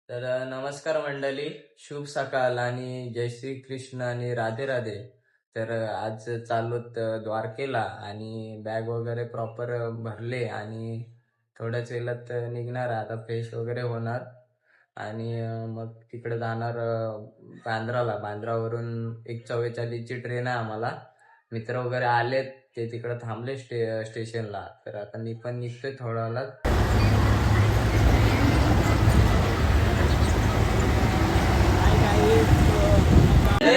तर नमस्कार मंडळी, शुभ सकाळ आणि जय श्री कृष्ण आणि राधे राधे. तर आज चाललोत द्वारकेला आणि बॅग वगैरे प्रॉपर भरले आणि थोड्याच वेळात निघणार आहे. आता फ्रेश वगैरे होणार आणि मग तिकडे जाणार बांद्रावरून 1:44ची ट्रेन आहे आम्हाला. मित्र वगैरे आलेत, ते तिकडे थांबले स्टेशनला. तर आता मी पण निघतोय थोड्या वेळात.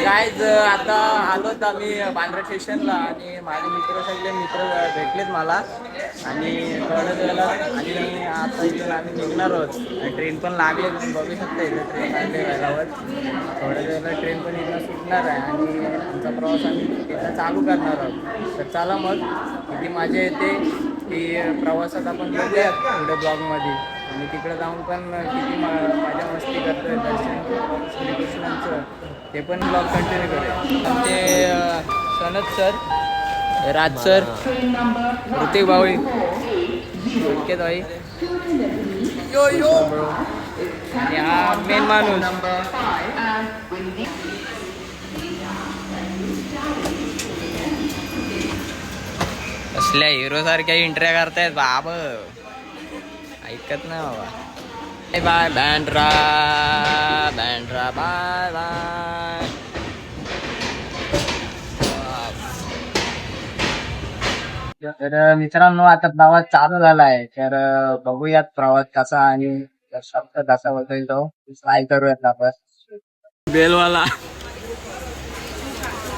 गाईज आता आलोत आम्ही बांद्रा स्टेशनला आणि माझे सगळे मित्र भेटलेत मला आणि थोड्या वेळेला आणि आता इथून आम्ही निघणार आहोत. ट्रेन पण लागले, तुम्ही बघू शकता इथे ट्रेन लागले वेळावर. थोड्या वेळेला ट्रेन पण इथं सुटणार आहे आणि आमचा प्रवास आम्ही इथं चालू करणार आहोत. तर चला मग, किती मजा येते की प्रवासात आपण बघूयात पुढे ब्लॉगमध्ये. आणि तिकडे जाऊन पण किती मजा मस्ती करतोय दर्शन श्रीकृष्णांचं, ते पण ब्लॉग कंटिन्यू करेल. आमचे सनत सर, राज सर, ऋतिक भाई, अंकित भाई, यो यो आणि हा मेन माणूस. असल्या हिरो सारख्या एंट्र्या करतायत बाब, ऐकत नाही बाबा. Bye bye Bandra, Bandra bye bye. तर मित्रांनो, आता प्रवास चालू झालाय. तर बघूयात प्रवास कसा आणि शब्द कसा होतोय तो ट्राय करूयात आपण. बेलवाला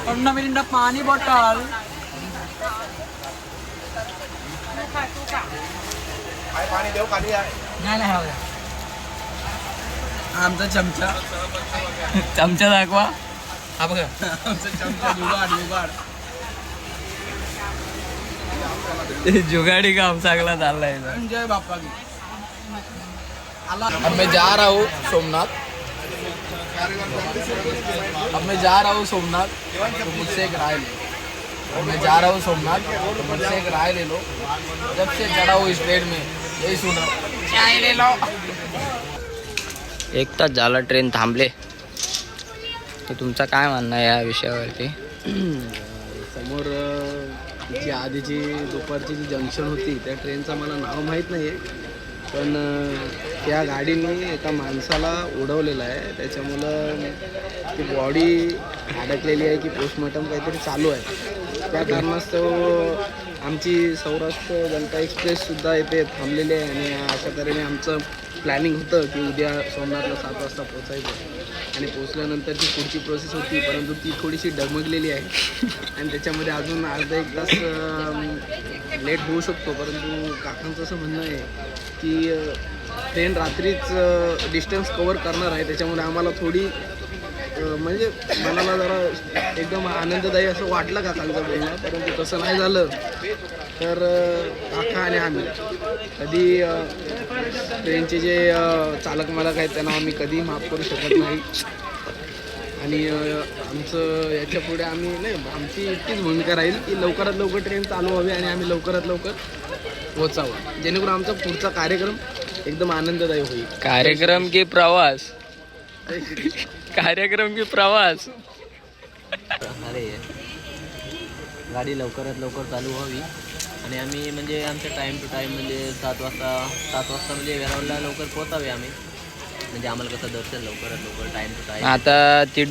15 मिनिट पाणी बॉटल. पाणी देऊ खाली नाही आमचा चमचा चमचा दाखवा. हा बघा आमचा चमचा जुगाडी काम चांगला चाललाय. जय बापा की. अब मैं जा रहा हूँ सोमनाथ, अब मैं जा रहा हूँ सोमनाथ, तो मुझसे एक राय ले. अब मैं जा रहा हूँ सोमनाथ, तो मुझसे एक राय ले लो. जब से चढ़ा हूँ इस ट्रेन में यही सुना, चाय ले लो. 1 तास झाला ट्रेन थांबले. तर तुमचं काय म्हणणं आहे या विषयावरती? समोर जी आधीची दुपारची जी जंक्शन होती त्या ट्रेनचं मला नाव माहीत नाही आहे, पण त्या गाडीने एका माणसाला उडवलेलं आहे. त्याच्यामुळं ती बॉडी अडकलेली आहे की पोस्टमॉर्टम काहीतरी चालू आहे. त्या कारणास्तव आमची सौराष्ट्र जनता एक्सप्रेससुद्धा इथे थांबलेली आहे आणि अशा तऱ्हेने आमचं प्लॅनिंग होतं की उद्या सोमनाथला 7 वाजता पोचायचं आणि पोचल्यानंतरची पुढची प्रोसेस होती, परंतु ती थोडीशी डगमगलेली आहे आणि त्याच्यामध्ये अजून अर्धा 1 तास लेट होऊ शकतो. परंतु काकांचं असं म्हणणं आहे की ट्रेन रात्रीच डिस्टन्स कवर करणार आहे, त्याच्यामुळे आम्हाला थोडी म्हणजे मनाला जरा एकदम आनंददायी असं वाटलं काकांचं बोलणं. परंतु तसं नाही झालं तर काका आणि आम्ही कधी ट्रेनचे जे चालक मालक आहेत त्यांना आम्ही कधी माफ करू शकत नाही. आणि आमचं याच्या पुढे आम्ही नाही, आमची इतकीच भूमिका राहील की लवकरात लवकर ट्रेन चालू व्हावी आणि आम्ही लवकरात लवकर पोचावं, जेणेकरून आमचा पुढचा कार्यक्रम एकदम आनंददायी होईल. कार्यक्रम की प्रवास? कार्यक्रम की प्रवास? अरे गाडी लवकरात लवकर चालू व्हावी आणि आम्ही म्हणजे आमच्या टाईम टू टाईम म्हणजे 7 वाजता म्हणजे वेरावळला लवकर पोहोचावे आम्ही, म्हणजे आम्हाला कसं दर्शन लवकरात लवकर टाईम टू टाईम. आता ती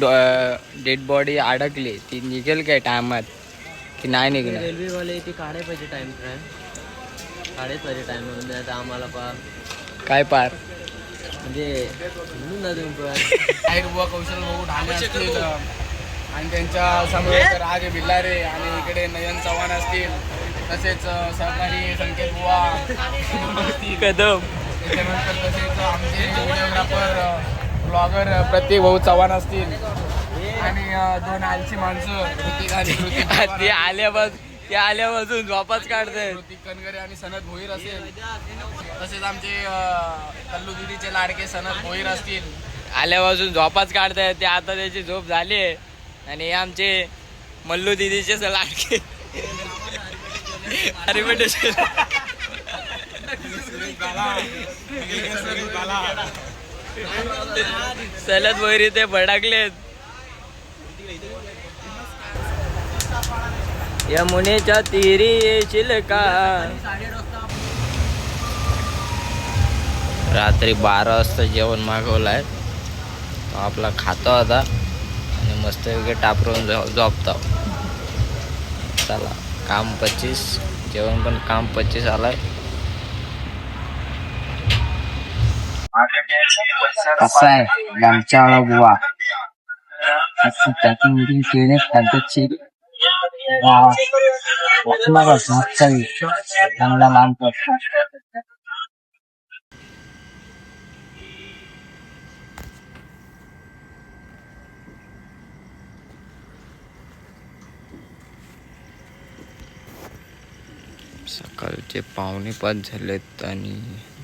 डेड बॉडी अडकली, ती निघेल काय टायमात की नाही निघणार? रेल्वेवाले ते काढायला पाहिजे टाईम टू टाईम, काढायच पाहिजे टाईम म्हणून. आता आम्हाला काय पार म्हणजे म्हणून ना तुम्ही पण बुवा कौशल भाऊ ढाणे असतील आणि त्यांच्या समोर राज बिल्लारे आणि इकडे नयन चव्हाण असतील, तसेच सहकारी संकेत बुवा कदम, त्याच्यानंतर तसेच आमचे व्हिडिओग्राफर ब्लॉगर प्रतीक भाऊ चव्हाण असतील आणि 2 आलची माणसं ऋतिक आणि ते आल्यापासून वापस काढतायत. ऋतिक कनगरे आणि सनत भोईर असेल, तसेच आमचे कल्लू दिदीचे लाडके सनत भोईर असतील. आल्यापासून झोपाच काढतायत ते. आता त्याची झोप झाली आहे आणि हे आमचे मल्लू दिदीचे लाडके अरे बेटे सलत वैरी ते भडकलेत. यमुनेच्या तीरी येशील का. रात्री 12 वाजता जेवण मागवलाय. तो आपला खातो आता आणि मस्त वगैरे टापरून झोपतो. चला काम 25, जेवण पण काम 25 आलाय. कसा आहे आमच्या बुवा असं त्यातून मीटिंग केले पद्धतशीर चांगला लांब सकाळचे 4:45 झालेत आणि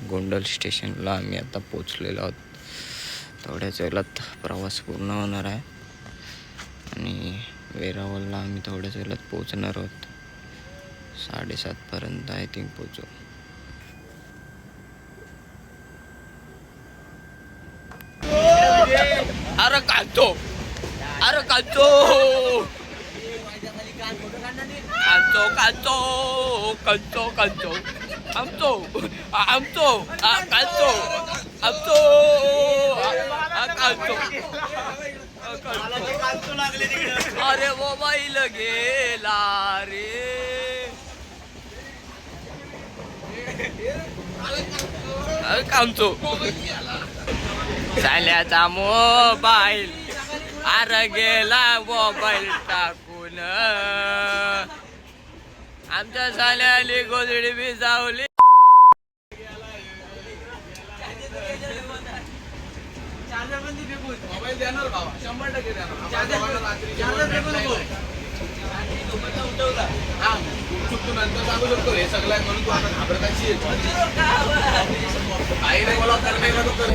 गोंडल स्टेशनला आम्ही आता पोचलेलो आहोत. थोड्याच वेळात प्रवास पूर्ण होणार आहे आणि वेरावलला आम्ही थोड्याच वेळात पोचणार आहोत. 7:30 पर्यंत आय थिंक पोचू. अरे कांतो, अरे Kanto, Kanto Kanto Kanto Kanto आमचो आमचो कांतो आमचो कांतो. अरे मोबाईल गेला रे. Kanto साल्याचा mobile. अरे गेला मोबाईल टाकून. आमच्या साल्याली गोधडी बी जावली.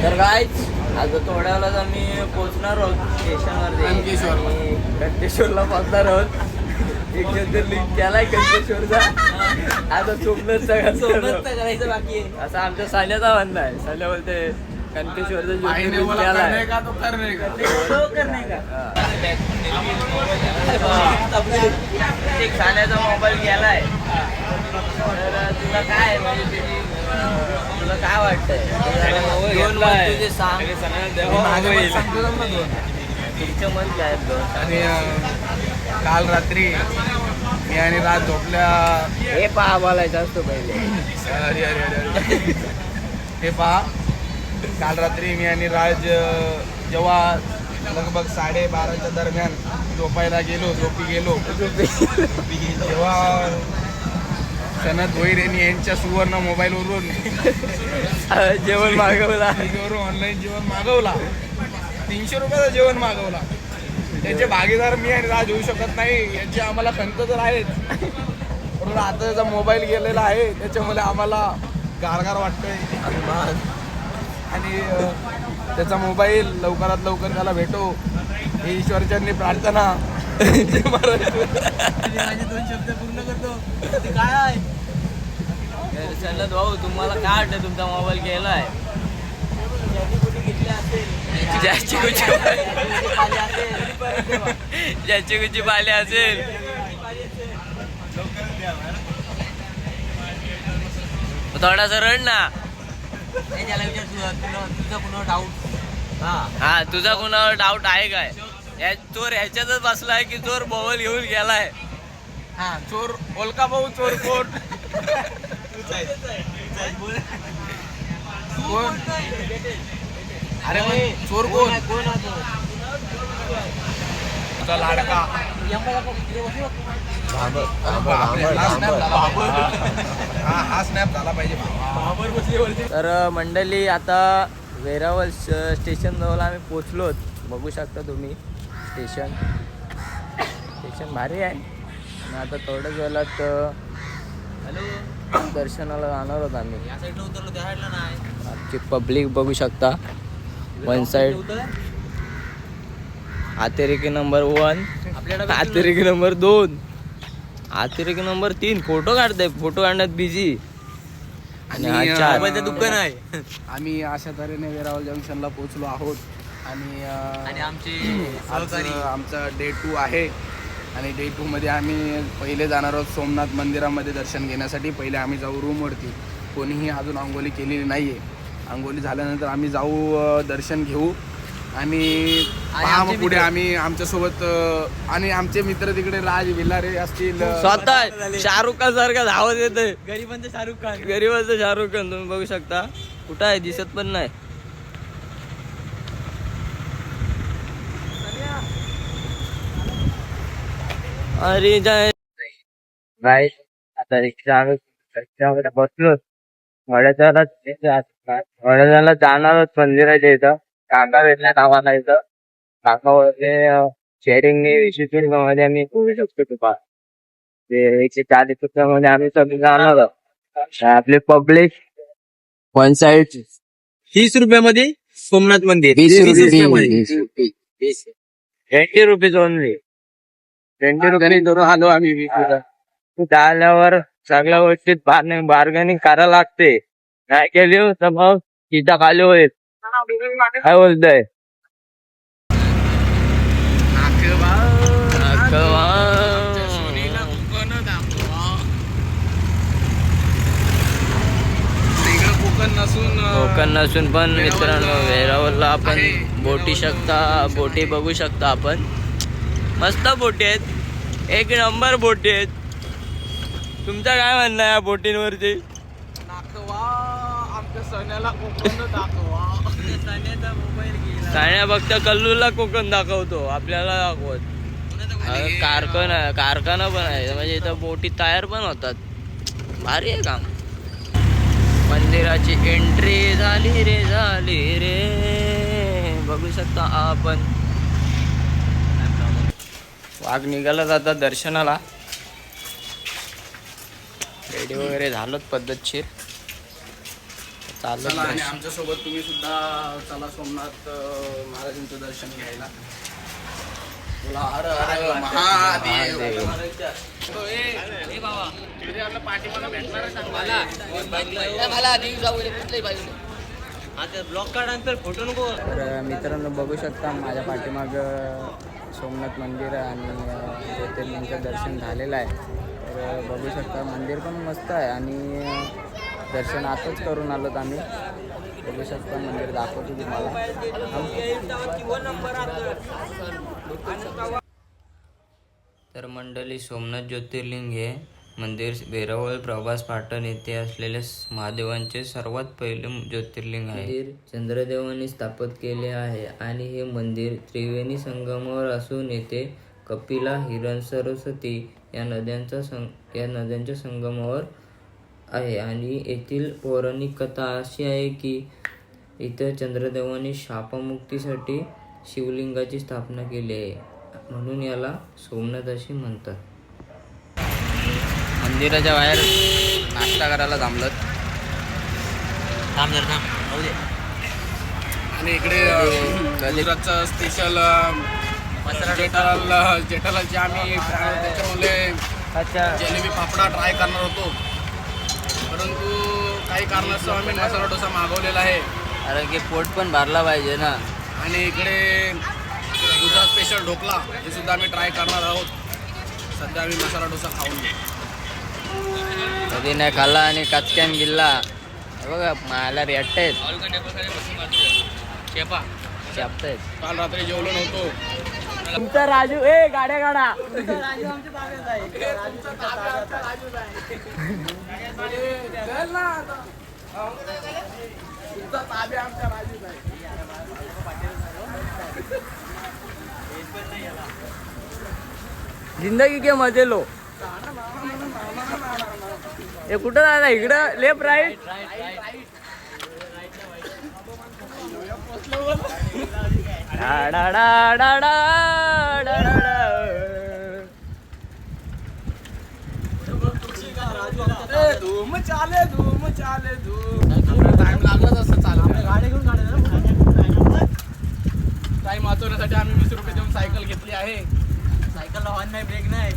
तर काय आता थोड्या वेळात आम्ही पोहोचणार आहोत स्टेशनवरती. कंकेश्वरला पोहोचणार आहोत. एक लिंक केलाय कंकेश्वरचा. आता सोमनाथ करायचं बाकी आहे असं आमच्या साल्याचा म्हणणं आहे. साल्या बोलते कंकेश्वरचा साल्याचा मोबाईल गेलाय. तर तुला काय म्हणजे तुला काय वाटतंय. तुमचं मन काय. काल रात्री मी आणि राज झोपल्या. हे पहा बोलायचं असतो पहिले. अरे अरे अरे हे पहा, काल रात्री मी आणि राज जेव्हा लगभग 12:30च्या दरम्यान झोपायला गेलो, झोपी गेलो, तेव्हा सनद भोईर यांच्या सुवर्ण मोबाईलवरून जेवण मागवला. ऑनलाईन जेवण मागवला. 300 रुपयाचं जेवण मागवला. त्याचे भागीदार मी आणि राज होऊ शकत नाही. याची आम्हाला खंत तर आहेच, परंतु आता त्याचा मोबाईल गेलेला आहे. त्याच्यामुळे आम्हाला गारगार वाटतोय आणि त्याचा मोबाईल लवकरात लवकर त्याला भेटो ही ईश्वरचरणी प्रार्थना. माझे 2 शब्द पूर्ण करतो. काय भाऊ तुम्हाला काय वाटतं तुमचा मोबाईल गेलाय. ज्याची कुची पाले असेल थोडासा रड ना. हा तुझा कुणावर डाऊट आहे काय. चोर ह्याच्यातच बसलाय की चोर मोबाईल घेऊन गेलाय. हा चोर ओलका भाऊ. चोर कोण कोण. अरे मग चोर कोण. तुझा लाडका हा स्नॅप झाला पाहिजे. तर मंडळी आता वेरावल स्टेशन जवळ आम्ही पोचलोत. बघू शकता तुम्ही स्टेशन भारी आहे. आणि आता थोड्याच वेळात दर्शनाला जाणार आहोत आम्ही. आमची पब्लिक बघू शकता. वन साइड अतिरेकी नंबर 1, अतिरेकी नंबर 2, अतिरेकी नंबर 3 फोटो काढते. फोटो काढण्यात बिझी. आणि हा चार. दुकान आहे. आम्ही अशा तऱ्हेने वेरावल जंक्शनला पोहोचलो आहोत आणि आणि आमचे आज आमचा डे 2 आहे आणि डे 2 मध्ये आम्ही पहिले जाणार आहोत सोमनाथ मंदिरामध्ये दर्शन घेण्यासाठी. पहिले आम्ही जाऊ रूमवरती. कोणीही अजून आंघोळी केलेली नाही आहे. आंघोळी झाल्यानंतर आम्ही जाऊ दर्शन घेऊ आणि पहा मग पुढे आम्ही आमच्यासोबत आणि आमचे मित्र तिकडे राज विलारे असतील. स्वतः शाहरुख खान सारखा धावत येते. गरीबांचा शाहरुख खान. गरीबाचं शाहरुख खान तुम्ही बघू शकता. कुठं आहे दिसत पण नाही. अरे जाय गाईस आता रिक्षामध्ये बसलो. वड्याला जाणार आहोत मंदिराच्या इथं. काका भेटल्यात आम्हाला इथं. काका होते शेअरिंगने 20 रुपयामध्ये आम्ही करू शकतो दुपार. ते 140 रुपयामध्ये आम्ही सगळे जाणार आहोत. आपले पब्लिक वन साइड 30 रुपयामध्ये सोमनाथ मंदिर. 20 रुपीज ओनली. 20 रुपये धरून आलो आम्ही 20 रुपये. तिथं आल्यावर सगळ्या गोष्टीत बार्गेनिंग करायला लागते. नाही केली तर मग तिथं खाली होईल. काय बोलतोय? कोकण नसून पण मित्रांनो वेरावलला आपण बोटी बघू शकता आपण. मस्त बोटी आहेत. एक नंबर बोटी आहेत. तुमचं काय म्हणणं आहे या बोटींवरती? सान्या फक्त कल्लूला कोकण दाखवतो, आपल्याला दाखवत. कारखाना पण आहे, म्हणजे इथं बोटी तयार पण होतात. भारी आहे काम. मंदिराची एंट्री झाली रे बघू शकता आपण. वाघ निघाला जातात दर्शनाला. रेडी वगैरे झालं पद्धतशीर. चला आणि आमच्यासोबत तुम्ही सुद्धा चला सोमनाथ महाराजांचं दर्शन घ्यायला. बोला हर हर महादेव. तर मित्रांनो बघू शकता माझ्या पाठीमाग सोमनाथ मंदिर आणि ज्योतिर्लिंगचं दर्शन झालेलं आहे. तर बघू शकता मंदिर पण मस्त आहे आणि दर्शन आताच करून आलोत आम्ही. बघू शकता मंदिर दाखवतो तुम्हाला. तर मंडळी सोमनाथ ज्योतिर्लिंग हे मंदिर वेरावळ प्रभास पाटण येथे असलेले महादेवांचे सर्वात पहिले ज्योतिर्लिंग आहे. मंदिर चंद्रदेवांनी स्थापित केले आहे आणि हे मंदिर त्रिवेणी संगमावर असून येथे कपिला, हिरण, सरस्वती या नद्यांच्या संगमावर आहे. आणि येथील पौराणिक कथा अशी आहे की इथं चंद्रदेवाने शापमुक्तीसाठी शिवलिंगाची स्थापना केली आहे, म्हणून याला सोमनाथ असे म्हणतात. मंदिराच्या बाहेर नाश्ता करायला थांबलं. आणि इकडे गुजरातचं स्पेशल जेठालालची आम्ही त्याच्यामुळे जिलेबी फाफडा ट्राय करणार होतो, परंतु काही कारणास्तव आम्ही मसाला डोसा मागवलेला आहे. कारण की पोट पण भरला पाहिजे ना. आणि इकडे गुजरात स्पेशल ढोकला हे सुद्धा आम्ही ट्राय करणार आहोत. सध्या आम्ही मसाला डोसा खाऊन घेऊ. कधी नाही खाल्ला आणि कचक्यान गिल्ला. बघा मला रेट आहेत, चेपतायत. काल रात्री जेवलो नव्हतो. तुमचा राजू गाड्या काढा. जिंदगी के मजे लो. हे कुठं जायला? इकडं लेफ्ट राईट. धूम चाले टाइम लागलाच असं चालू. गाडी घेऊन टाइम वाचवण्यासाठी आम्ही 20 रुपये देऊन सायकल घेतली आहे. सायकलला हॉर्न नाही, ब्रेक नाही.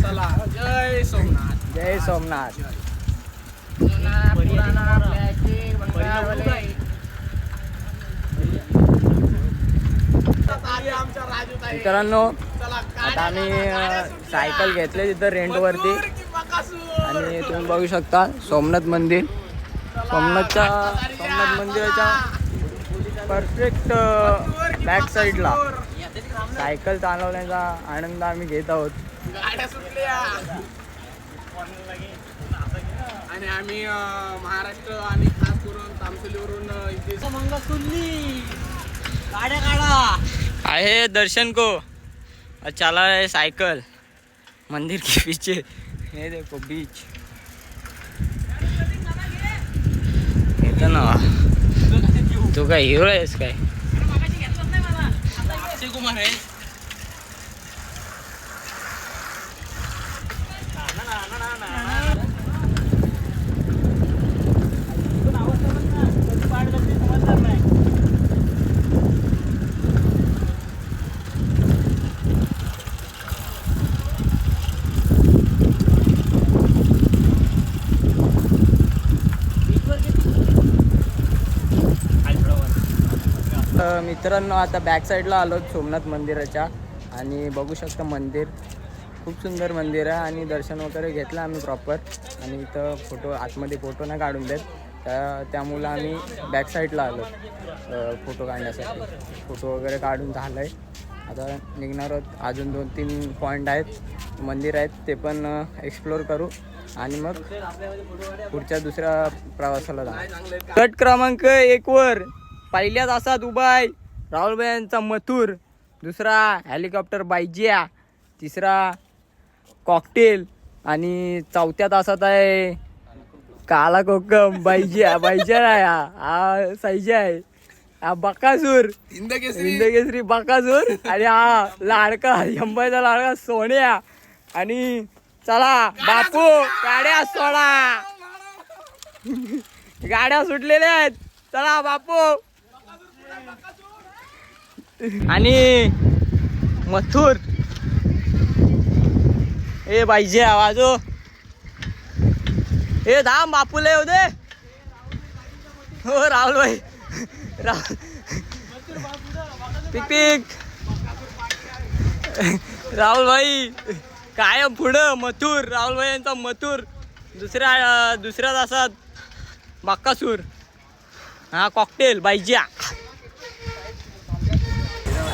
चला जय सोमनाथ. जय सोमनाथ. मित्रांनो आता आम्ही सायकल घेतले तिथं रेंटवरती आणि तुम्ही बघू शकता सोमनाथ मंदिर. सोमनाथ मंदिराच्या परफेक्ट बॅक साईडला सायकल चालवण्याचा आनंद आम्ही घेत आहोत. आणि आम्ही महाराष्ट्र आणि खास करून तामसलीवरून आहे दर्शन को चला है साइकिल मंदिर के पीछे. ये देखो बीच येतं ना. तू काय हिरो आहेस काय? मित्रांनो आता बॅक साईडला आलो सोमनाथ मंदिराच्या आणि बघू शकता मंदिर खूप सुंदर मंदिर आहे आणि दर्शन वगैरे घेतलं आम्ही प्रॉपर. आणि इथं फोटो आतमध्ये फोटो नाही काढून देत त्यामुळं आम्ही बॅक साईडला आलो फोटो काढण्यासाठी. फोटो वगैरे काढून झालं आहे. आता निघणार आहोत. अजून 2-3 पॉईंट आहेत मंदिर आहेत ते पण एक्सप्लोर करू आणि मग पुढच्या दुसऱ्या प्रवासाला जाऊ. गट क्रमांक 1 वर पहिल्या तासात उभा आहे राहुलभाई यांचा मथुर, दुसरा हेलिकॉप्टर बायजिया, तिसरा कॉकटेल आणि चौथ्या तासात आहे काला कोकम बायजिया आहे हा सायजिया आहे हा बकासूर हिंदकेसरी बकासूर आणि हा लाडका अंबाईचा लाडका सोन्या. आणि चला बापू गाड्या सोडा गाड्या सुटलेल्या आहेत चला बापू. आणि मथुर ए पाहिजे आवाजो ए धाम बापूला येऊ दे. हो राहुल भाई पिक पिक राहुल भाई कायम पुढं मथुर. राहुल भाई यांचा मथुर दुसऱ्या तासात बक्कासूर हा कॉकटेल बायजिया.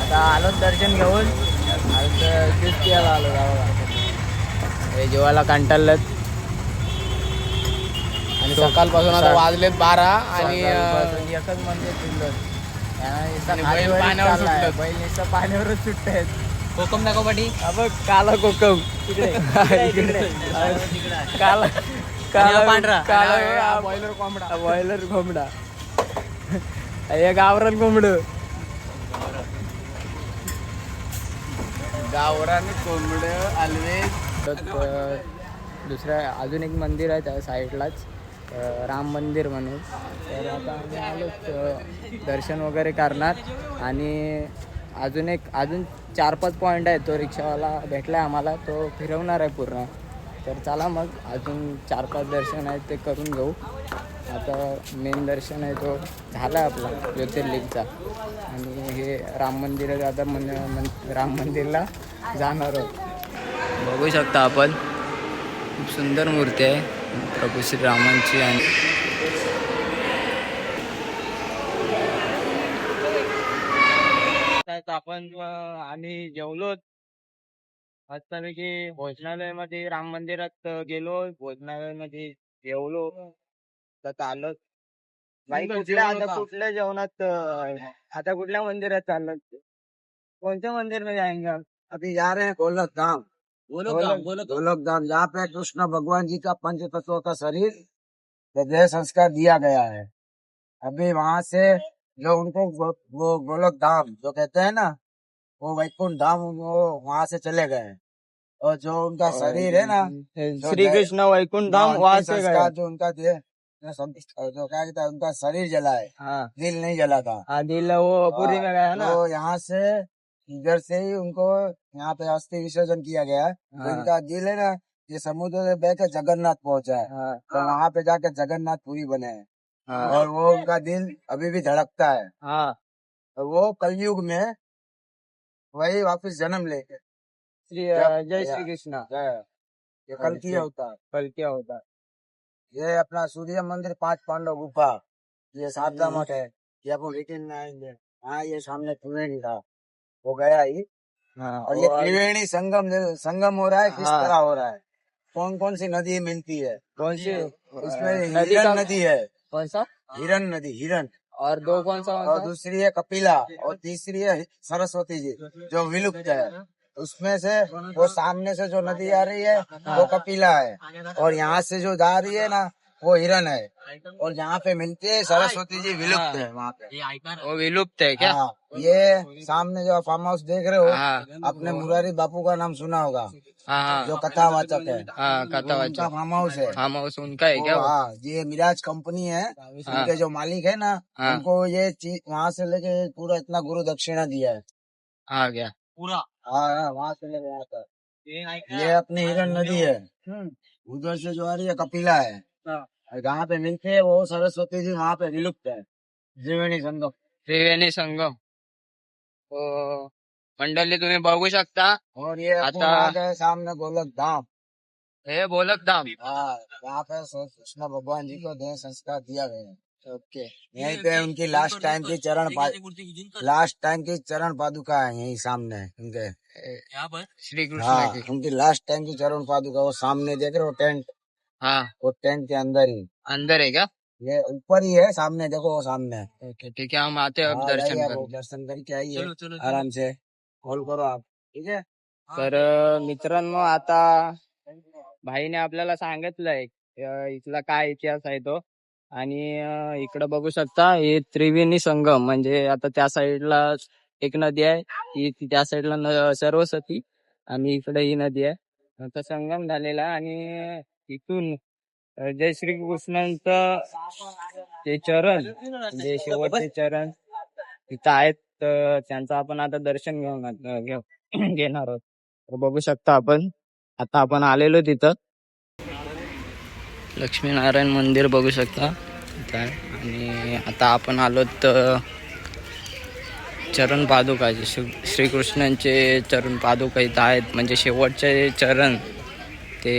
आता आलो दर्शन घेऊन आलो हे जेवायला कंटाळलं आणि सकाळपासून आता वाजलेत 12 आणि एकच मंदिर फिरलो. बैल नुसतं पाण्यावरच सुट्ट आहेत. कोकम दाखव पाठी. बघ काला कोकम काला पांढरा काला बॉयलर कोंबडा हे गावरान कोंबड गावरान कोंबड आलवे. दुसऱ्या अजून एक मंदिर आहे त्या साईडलाच राम मंदिर म्हणून. तर आता आम्ही आलोच दर्शन वगैरे करणार आणि अजून 4-5 पॉईंट आहेत. तो रिक्षावाला भेटला आहे आम्हाला तो फिरवणार आहे पूर्ण. तर चला मग अजून 4-5 दर्शन आहेत ते करून घेऊ. आता मेन दर्शन आहे तो झाला आपला ज्योतिर्लिंगचा आणि हे राम मंदिर आहे. आता राम मंदिरला जाणार आहोत. बघू शकता आपण खूप सुंदर मूर्ती आहे प्रभू श्रीरामांची. आणि आपण आम्ही जेवलो मस्तपैकी भोजनालयामध्ये राम मंदिरात गेलो. भोजनालयामध्ये जेवलो तर आलो. भाई कुठल्या जेवणात आता कुठल्या मंदिरात चाललो? कोणत्या मंदिर में जाएंगे आप? अभी जा रहे हैं गोलक धाम जहाँ पे कृष्ण भगवान जी का पंच तत्वों का शरीर देह संस्कार दिया गया है. अभी वहां से जो उनको वो गोलक धाम जो कहते हैं ना वो वैकुंठ धाम वो वहां से चले गए. और जो उनका शरीर है ना श्री कृष्ण वैकुंठ धाम वहां से गए. जो उनका देह जो क्या कहता है उनका शरीर जला है. हाँ दिल नहीं जला था. दिल वो पूरी में गया ना. तो यहाँ से इधर से ही उनको यहाँ पे अस्थि विसर्जन किया गया है. हाँ. उनका दिल है ना ये समुद्र से बह के जगन्नाथ पहुंचा है। हाँ तो वहां पे जाके जगन्नाथ पुरी बने हैं। हाँ और वो उनका दिल अभी भी धड़कता है। हाँ और वो कलयुग में वही वापस जन्म लेके जय श्री कृष्ण। जय। ये कल किया होता है। कल क्या होता है? ये अपना सूर्य मंदिर 5 पांडव गुफा, ये शारदा मठ है। ये अपन रिटर्न में आएंगे। हाँ ये सामने त्रिवेणी था, वो गया ही। हाँ और ये त्रिवेणी संगम हो रहा है, किस हाँ। तरह हो रहा है, कौन कौन सी नदी मिलती है। कौन सी इसमें नदी हिरन का नदी है, कौन सा? हिरन नदी, हिरन। और दो कौन सा और दूसरी है कपिला, और तीसरी है सरस्वती जी, जो विलुप्त है। उसमें से वो सामने से जो नदी आ रही है वो कपिला है, और यहाँ से जो जा रही है ना वो हिरन है। और जहाँ पे मिलती है सरस्वती जी विलुप्त है वहाँ पे। वो विलुप्त है क्या? हाँ, ये सामने जो फार्म हाउस देख रहे हो, हाँ आपने मुरारी बापू का नाम सुना होगा, हाँ जो कथावाचक है। हाँ वो उनका कथावाचक फार्म हाउस है। फार्म हाउस उनका है क्या? वो? हाँ, ये मिराज कंपनी है, उनके जो मालिक है ना, हाँ। उनको ये चीज वहाँ से लेके पूरा इतना गुरु दक्षिणा दिया है। आ गया। हाँ, वहाँ से लेके यहाँ तक। ये अपनी हिरन नदी है, उधर से जो आ रही है कपिला है। और जहाँ पे मिलते हैं वो सरस्वती जी वहाँ पे विलुप्त है, त्रिवेणी संगम। त्रिवेणी संगम। तो मंडळी तुम्ही बघू शकता, और ये अपन आता- आ गए सामने गोलक धाम। हे बोलक धाम। हाँ, यहाँ पे कृष्ण भगवान जी को देह संस्कार दिया गया है। ओके। यहीं पे उनकी लास्ट टाइम की चरण पादुका है, यही सामने है उनके। यहाँ पर श्री कृष्ण हाँ, की। उनकी लास्ट टाइम की चरण पादुका वो सामने देख रहे हो, टेंट, हाँ वो टेंट के अंदर ही। अंदर है क्या? ये ऊपर ही है, सामने देखो, वो सामने है। ओके ठीक है, हम आते हैं अब हाँ, दर्शन जाइए आप, करने। दर्शन करके आइए आराम से, कॉल करो आप, ठीक है। तर मित्रांनो, आता भाईने आपल्याला सांगितलंय इथला काय इतिहास आहे तो. आणि इकडं बघू शकता हे त्रिवेणी संगम, म्हणजे आता त्या साईडला एक नदी आहे, ही त्या साईडला सरस्वती, आणि इकडे ही नदी आहे. आता संगम झालेला आहे आणि इथून जय श्री कृष्णांचं ते चरण, म्हणजे शेवटचे चरण तिथं आहेत. तर त्यांचं आपण आता दर्शन घेणार आहोत. तर बघू शकता आपण, आता आपण आलेलो तिथं. लक्ष्मीनारायण मंदिर बघू शकता इथं आहे. आणि आता आपण आलो तर चरण पादुका, श्रीकृष्णांचे चरण पादुका इथं आहेत, म्हणजे शेवटचे चरण ते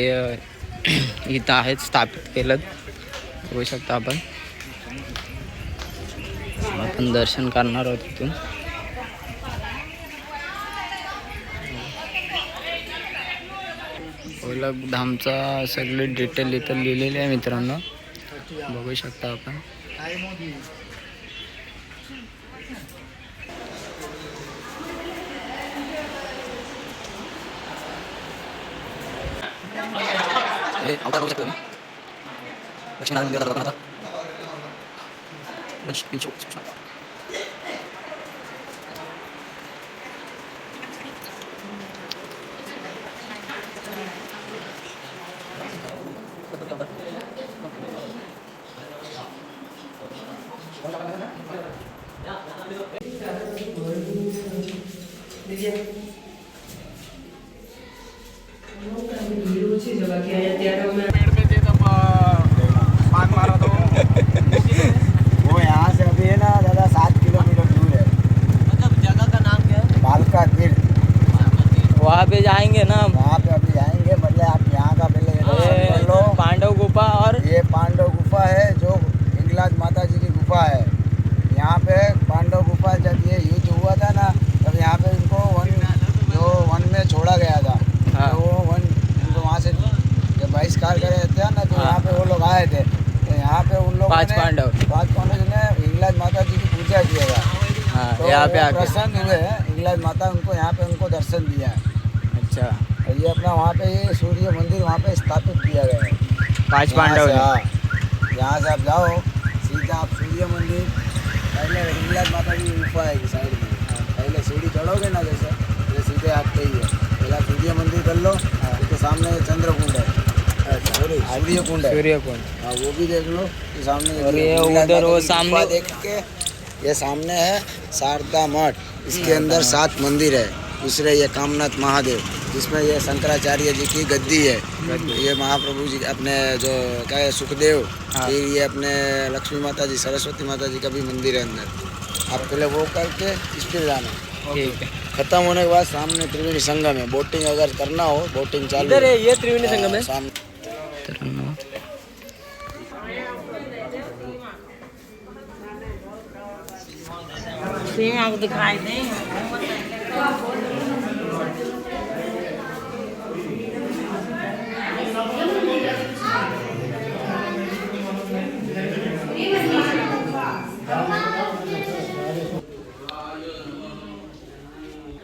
इथं आहेत, स्थापित केलं. बघू शकता आपण दर्शन करणार आहोत तिथून. गोलक धामचा सगळे डिटेल इथं लिहिलेले आहे मित्रांनो, बघू शकता आपण. वो यहाँ से अभी है ना दादा 7 किलोमीटर दूर है, मतलब जगह का नाम क्या है? बालका तीर्थ। वहाँ पे जाएंगे ना हम. वहाँ पे अभी जाएंगे, मतलब आप यहाँ का पहले दर्शन कर लो। पांडव गुफा, और ये पांडव गुफा है, जो हिंगलाज माता जी की गुफा है। यहाँ पे पांडव गुफा, जब ये युद्ध हुआ था ना, तब यहाँ पे इनको वन में छोड़ा गया था। हाँ. तो वो वन इनको वहाँ से जब बहिष्कार करे थे ना, तो हाँ. यहाँ पे वो लोग आए थे। तो यहाँ पे उन लोगों 5 ने पांडव. 5 पांडव ने हिंगलाज माता जी की पूजा किया था। हाँ, तो यहाँ पे वो आके. प्रसन्न हुए, हिंगलाज माता उनको यहाँ पे उनको दर्शन दिया है। अच्छा, और ये अपना वहाँ पे ये सूर्य मंदिर वहाँ पे स्थापित किया गया है। 5 यहाँ पांडव से, ने. हाँ, यहाँ से आप जाओ सीधा, आप सूर्य मंदिर, पहले हिंगलाज माता की गुफा है साइड में, पहले सीढ़ी चढ़ोगे ना, जैसे ये सीधे आपके ही है, पहला सूर्य मंदिर कर लो, उसके सामने चंद्रकुंड है, सूर्य कुंड है, सूर्यकुंड. हाँ, वो भी देख लो, ये सामने और ये हिंगलाज उधर माता वो की सामने- गुफा देख के, ये सामने है शारदा मठ, इसके अंदर 7 मंदिर है। दूसरे ये कामनाथ महादेव, जिसमें ये शंकराचार्य जी की गद्दी है। ये महाप्रभु जी अपने जो क्या है सुखदेव, फिर ये अपने लक्ष्मी माता जी, सरस्वती माता जी का भी मंदिर है अंदर। आप पहले वो करके इस पे जाना। ठीक है। खत्म होने के बाद सामने त्रिवेणी संगम है। बोटिंग अगर करना हो, बोटिंग चालू इधर है, ये त्रिवेणी संगम है। सामने दिखाई दे।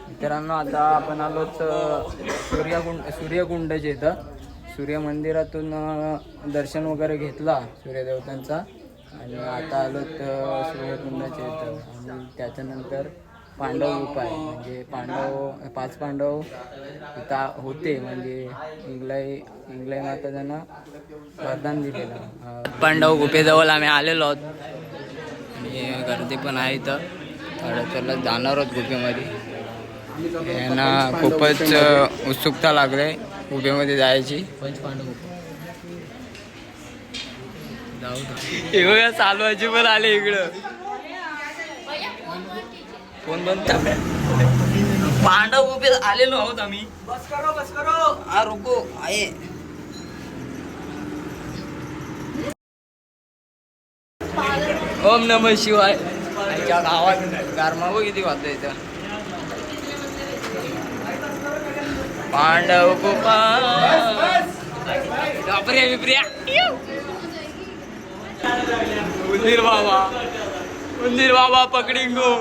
मित्रांनो आता आपण आलोत सूर्यकुंडच्या इथं. सूर्य मंदिरातून दर्शन वगैरे घेतला सूर्यदेवतांचा आणि आता आलोत सूर्यकुंडाच्या इथं. आणि त्याच्यानंतर पांडव गुफा आहे. म्हणजे 5 पांडव इथं होते. म्हणजे इंगलाई माता त्यांना वरदान दिलेलं. पांडव गुफेजवळ आम्ही आलेलो आहोत आणि गर्दी पण आहे इथं. थोड्या जाणार आहोत गुफेमध्ये. यांना खूपच उत्सुकता लागली गुफेमध्ये जायची. बघा चालवायची पण आले इकडं. कोण बनता पांडव गुफेत आलेलो आहोत आम्ही. बस करो हा रुको आहे. ओम नमः शिवाय. आमच्या गावात गारमाव किती वाजता इथं. पांडव गुफा बिप्रिया उंदीर बाबा पकडिंगो.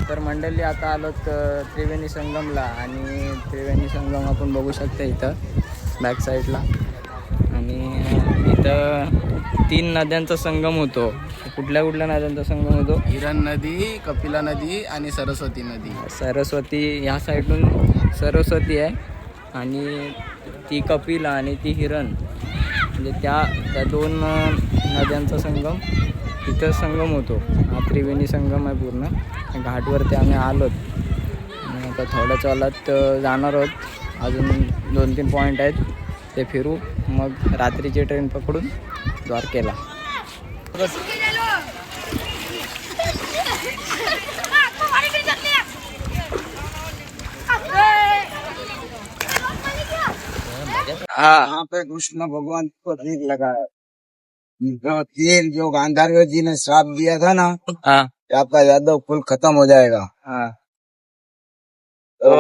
तर मंडळी आता आलोत त्रिवेणी संगमला. आणि त्रिवेणी संगम आपण बघू शकता इथं बॅक साईडला. आणि इथं 3 नद्यांचा संगम होतो. कुठल्या नद्यांचा संगम होतो. हिरण नदी, कपिला नदी आणि सरस्वती नदी. सरस्वती ह्या साईडून सरस्वती आहे आणि ती कपिला आणि ती हिरण. म्हणजे त्या 2 नद्यांचा संगम इथं संगम होतो. हा त्रिवेणी संगम आहे पूर्ण. घाटवरती आम्ही आलोत. आता थोड्याच वेळात जाणार आहोत. अजून 2-3 पॉईंट आहेत ते फिरू. मग रात्रीची ट्रेन पकडून द्वारकेला. यहाँ पे कृष्ण भगवान को तीर लगा है। जो तीर जो गांधारी जी ने श्राप दिया था ना, हाँ आपका यादव कुल खत्म हो जाएगा। हाँ तो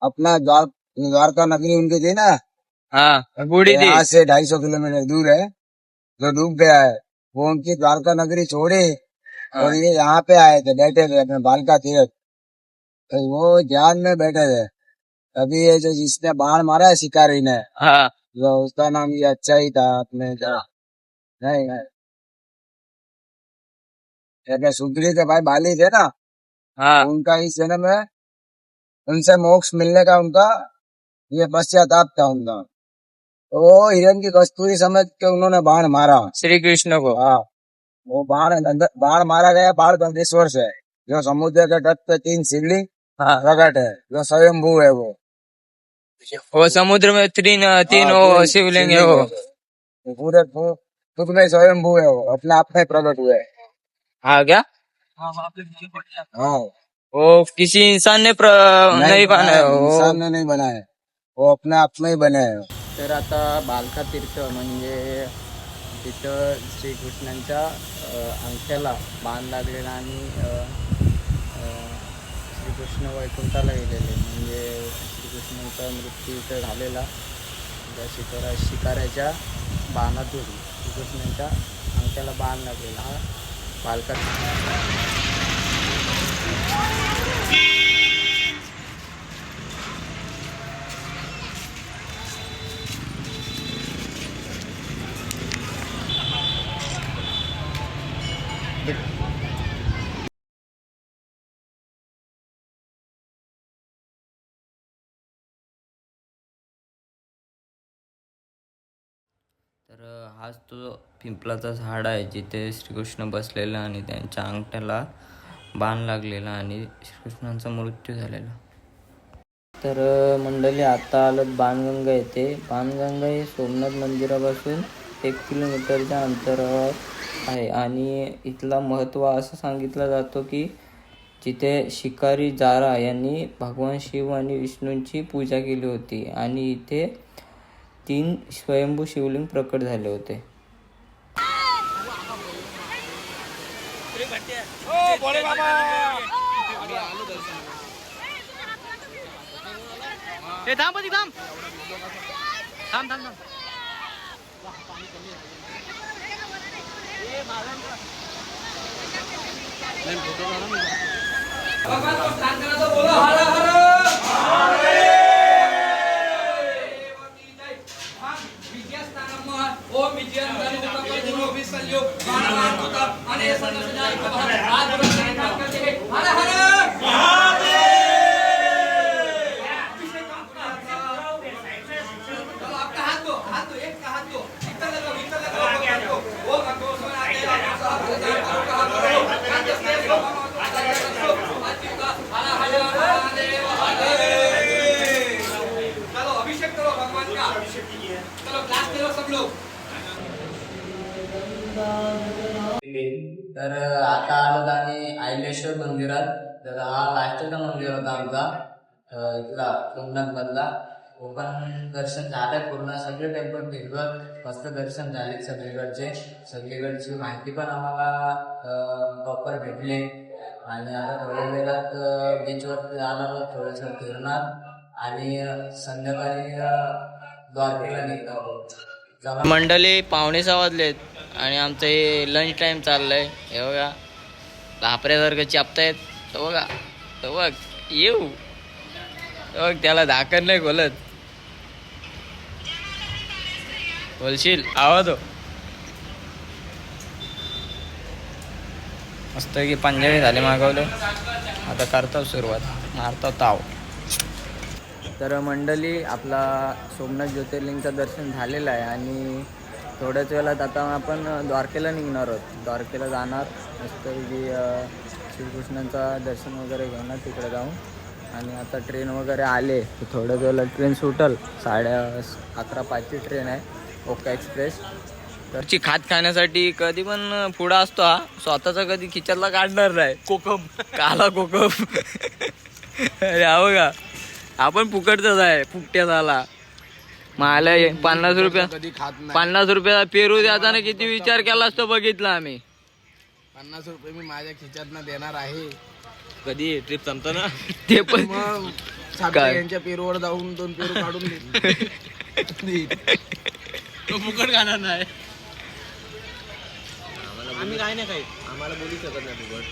अपना द्वारका नगरी उनकी थी ना, हाँ बूढ़ी थी. यहाँ से 250 किलोमीटर दूर है, जो डूब गया है। वो उनकी द्वारका नगरी छोड़ी और ये यहाँ पे आए थे, बैठे थे अपने बालका तीर्थ। तो वो ध्यान में बैठे थे। अभी ये जो जिसने बाण मारा है शिकारी ने, हाँ जो उसका नाम ये अच्छा ही था अपने नहीं नहीं सुग्रीव के भाई बाली थे ना, हाँ उनका इस जन्म में उनसे मोक्ष मिलने का उनका ये पश्चाताप था उनका। तो वो हिरण की कस्तूरी समझ के उन्होंने बाण मारा श्री कृष्ण को. हाँ, वो बाण मारा गया बाण दंडेश्वर से, जो समुद्र के तट पे 3 शिवलिंग हाँ प्रकट है, जो स्वयंभू है। वो समुद्र में 3 वो शिवलिंग है. वो पूरे खुद में स्वयंभू है, वो अपने आप में प्रकट हुए। हाँ क्या. हाँ, वो किसी इंसान ने नहीं बनाया. इंसान ने नहीं बनाया, वो अपने आप में ही बने हैं। तर आता बालका तीर्थ म्हणजे तिथं श्रीकृष्णांच्या अंगठ्याला बाण लागलेला आणि श्रीकृष्ण वैकुंठाला गेलेले. म्हणजे श्रीकृष्णांचा मृत्यू इथं झालेला त्या शिकाऱ्याच्या बाणातून श्रीकृष्णांच्या अंगठ्याला बाण लागलेला. हा बालका तर हाच तो पिंपलाचा झाड आहे जिथे श्रीकृष्ण बसलेला आणि त्यांच्या अंगठ्याला बाण लागलेला आणि श्रीकृष्णांचा मृत्यू झालेला. तर मंडळी आता आलं बाणगंगा येथे. बाणगंगा हे सोमनाथ मंदिरापासून 1 किलोमीटरच्या अंतरावर आहे आणि इथला महत्त्व असं सांगितलं जातो की जिथे शिकारी जारा यांनी भगवान शिव आणि विष्णूंची पूजा केली होती आणि इथे 3 स्वयंभू शिवलिंग प्रकट झाले होते. तर आता आलो आम्ही आयलेश्वर मंदिरात. तर हा लास्टचा मंदिर होता आमचा इथला सोमनाथ मधला. ओपन दर्शन झालंय पूर्ण, सगळे टेम्पल फिरवत मस्त दर्शन झाले सगळीकडचे. सगळीकडची माहिती पण आम्हाला प्रॉपर भेटली आणि आता थोड्या वेळात बीचवर जाणार, थोडंसं फिरणार आणि संध्याकाळी द्वारकेला निघणार. मंडळी 5:15 वाजलेत आणि आमचं हे लंच टाइम चाललंय. हे बघा धापऱ्यासारखं चापतायत. तर बघा, तर बघ येऊ, तर बघ त्याला झाकण नाही खोलत. बोलशील आवाज हो मस्त की पंजाबी झाले मागवले. आता करतो सुरुवात, मारतो ताव. तर मंडळी आपला सोमनाथ ज्योतिर्लिंगचं दर्शन झालेलं आहे आणि थोड्याच वेळात आता आपण द्वारकेला निघणार आहोत. द्वारकेला जाणार मस्त की श्रीकृष्णांचा दर्शन वगैरे घेणार तिकडे जाऊन. आणि आता ट्रेन वगैरे आले तर थोड्याच वेळेला ट्रेन सुटल. 11:30ची ट्रेन आहे, ओका एक्सप्रेस. तरची खात खाण्यासाठी कधी पण पुढा असतो हा, स्वतःचा कधी खिच्यातला काढणार नाही. कोकम काला कोकम अरे हा बघा, आपण फुकटचाच आहे, फुकट्या झाला. मला 50 रुपया, कधी खात नाही. 50 रुपयाला पेरू द्यायचा ना, किती विचार केला असतो बघितला आम्ही. 50 रुपये मी माझ्या खिच्यातनं देणार आहे. कधी ट्रिप संपतो ना ते पण मग काय? यांच्या पेरूवर जाऊन 2 पेरू काढून दे. तो फुकट खाणार नाही. आम्ही काय नाही काही, आम्हाला बोलू शकत नाही फुकट.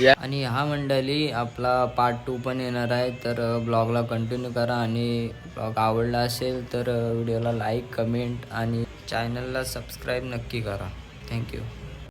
आणि हा मंडळी आपला पार्ट 2 पण येणार आहे. तर ब्लॉगला कंटिन्यू करा आणि ब्लॉग आवडला असेल तर व्हिडिओला लाईक, कमेंट आणि चॅनलला सबस्क्राईब नक्की करा. थँक्यू.